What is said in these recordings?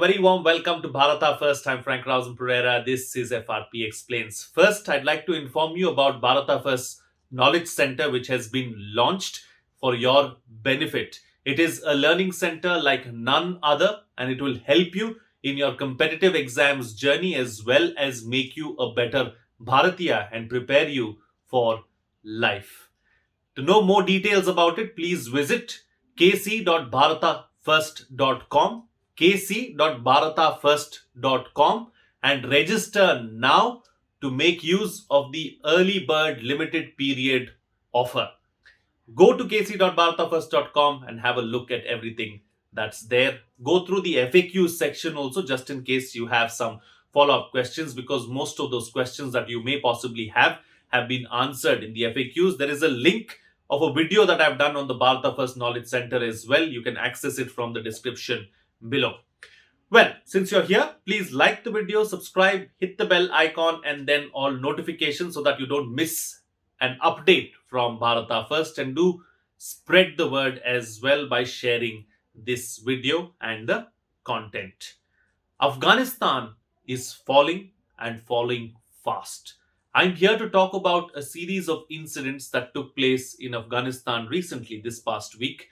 very warm welcome to Bharata First. I'm Frank Rausen Pereira. This is FRP Explains. First, I'd like to inform you about Bharata First Knowledge Center, which has been launched for your benefit. It is a learning center like none other, and it will help you in your competitive exams journey as well as make you a better Bharatiya and prepare you for life. To know more details about it, please visit kc.bharatafirst.com kc.bharatafirst.com and register now to make use of the early bird limited period offer. Go to kc.bharatafirst.com and have a look at everything that's there. Go through the FAQ section also, just in case you have some follow-up questions, because most of those questions that you may possibly have been answered in the FAQs. There is a link of a video that I've done on the Bharata First Knowledge Center as well. You can access it from the description below. Well, since you're here, please like the video, subscribe, hit the bell icon and then all notifications so that you don't miss an update from Bharata First, and do spread the word as well by sharing this video and the content. Afghanistan is falling and falling fast. I'm here to talk about a series of incidents that took place in Afghanistan recently this past week,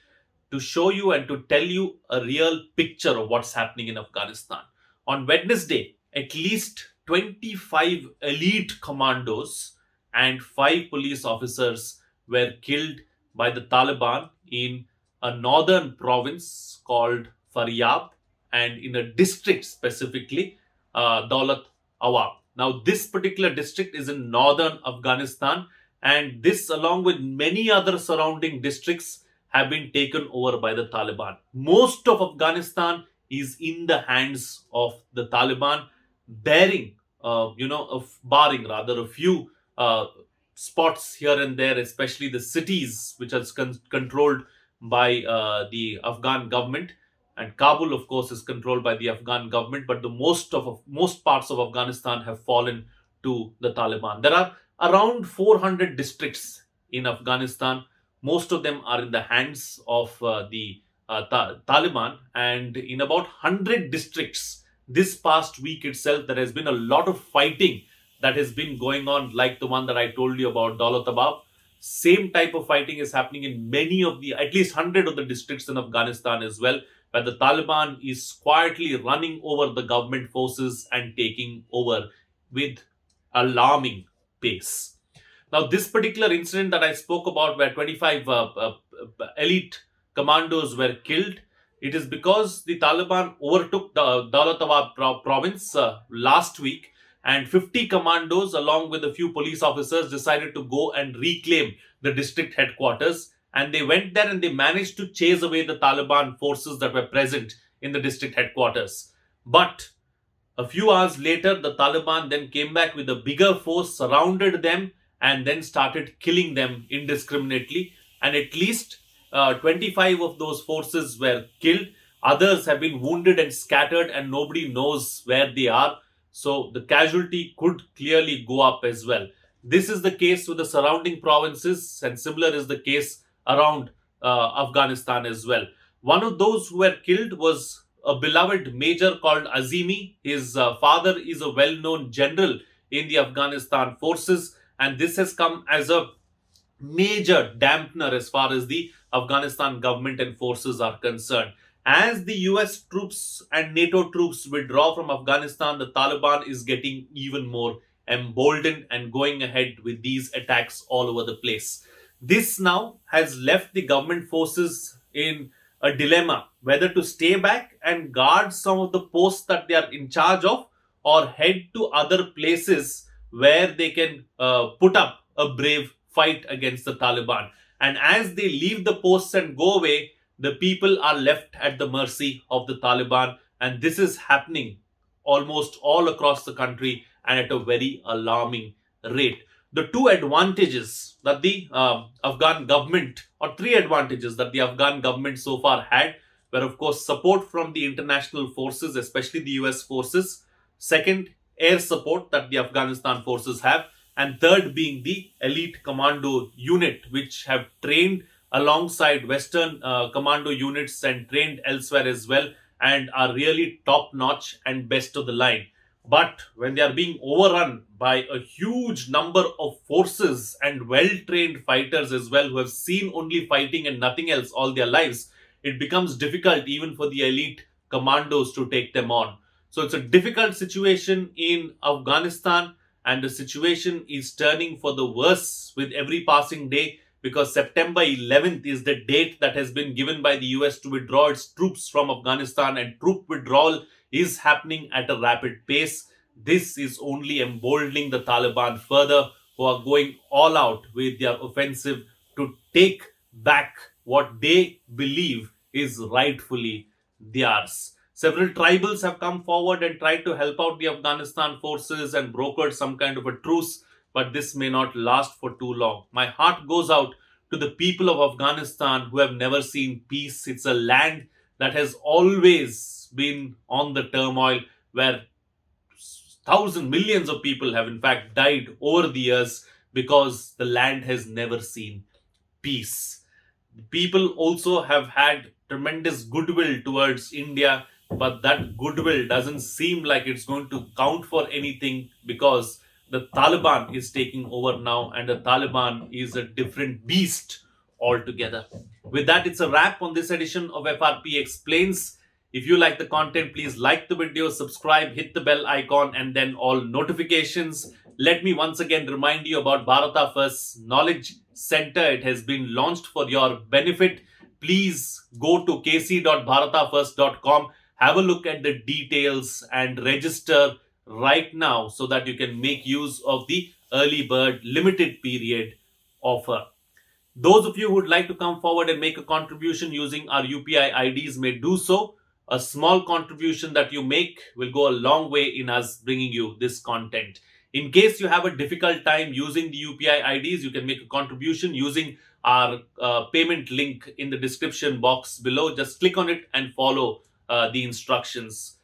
to show you and to tell you a real picture of what's happening in Afghanistan. On Wednesday, at least 25 elite commandos and 5 police officers were killed by the Taliban in a northern province called Faryab, and in a district specifically, Daulat Awab. Now, this particular district is in northern Afghanistan, and this, along with many other surrounding districts, have been taken over by the Taliban. Most of Afghanistan is in the hands of the Taliban, barring a few spots here and there, especially the cities which are controlled by the Afghan government. And Kabul, of course, is controlled by the Afghan government, but the most parts of Afghanistan have fallen to the Taliban. There are around 400 districts in Afghanistan. Most of them are in the hands of the Taliban, and in about 100 districts this past week itself, there has been a lot of fighting that has been going on, like the one that I told you about, Daulat Awab. Same type of fighting is happening in many of the, at least 100 of the districts in Afghanistan as well, where the Taliban is quietly running over the government forces and taking over with alarming pace. Now, this particular incident that I spoke about, where 25 elite commandos were killed, it is because the Taliban overtook the Daulat Awab province last week, and 50 commandos along with a few police officers decided to go and reclaim the district headquarters. And they went there and they managed to chase away the Taliban forces that were present in the district headquarters. But a few hours later, the Taliban then came back with a bigger force, surrounded them, and then started killing them indiscriminately. And at least 25 of those forces were killed. Others have been wounded and scattered, and nobody knows where they are. So the casualty could clearly go up as well. This is the case with the surrounding provinces, and similar is the case around Afghanistan as well. One of those who were killed was a beloved major called Azimi. His father is a well-known general in the Afghanistan forces, and this has come as a major dampener as far as the Afghanistan government and forces are concerned. As the US troops and NATO troops withdraw from Afghanistan, the Taliban is getting even more emboldened and going ahead with these attacks all over the place. This now has left the government forces in a dilemma whether to stay back and guard some of the posts that they are in charge of, or head to other places where they can put up a brave fight against the Taliban. And as they leave the posts and go away, the people are left at the mercy of the Taliban. And this is happening almost all across the country and at a very alarming rate. The two advantages that the Afghan government, or three advantages that the Afghan government so far had, were of course support from the international forces, especially the US forces. Second, air support that the Afghanistan forces have. And third being the elite commando unit, which have trained alongside Western commando units and trained elsewhere as well, and are really top notch and best of the line. But when they are being overrun by a huge number of forces and well trained fighters as well, who have seen only fighting and nothing else all their lives, it becomes difficult even for the elite commandos to take them on. So it's a difficult situation in Afghanistan, and the situation is turning for the worse with every passing day, because September 11th is the date that has been given by the US to withdraw its troops from Afghanistan, and troop withdrawal is happening at a rapid pace. This is only emboldening the Taliban further, who are going all out with their offensive to take back what they believe is rightfully theirs. Several tribals have come forward and tried to help out the Afghanistan forces and brokered some kind of a truce, but this may not last for too long. My heart goes out to the people of Afghanistan who have never seen peace. It's a land that has always been on the turmoil, where thousands, millions of people have in fact died over the years because the land has never seen peace. People also have had tremendous goodwill towards India, but that goodwill doesn't seem like it's going to count for anything, because the Taliban is taking over now, and the Taliban is a different beast altogether. With that, it's a wrap on this edition of FRP Explains. If you like the content, please like the video, subscribe, hit the bell icon, and then all notifications. Let me once again remind you about Bharata First Knowledge Center. It has been launched for your benefit. Please go to kc.bharatafirst.com, have a look at the details, and register right now so that you can make use of the early bird limited period offer. Those of you who would like to come forward and make a contribution using our UPI IDs may do so. A small contribution that you make will go a long way in us bringing you this content. In case you have a difficult time using the UPI IDs, you can make a contribution using our payment link in the description box below. Just click on it and follow the instructions.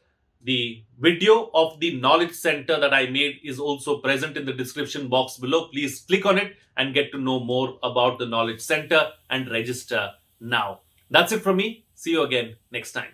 The video of the knowledge center that I made is also present in the description box below. Please click on it and get to know more about the knowledge center and register now. That's it from me. See you again next time.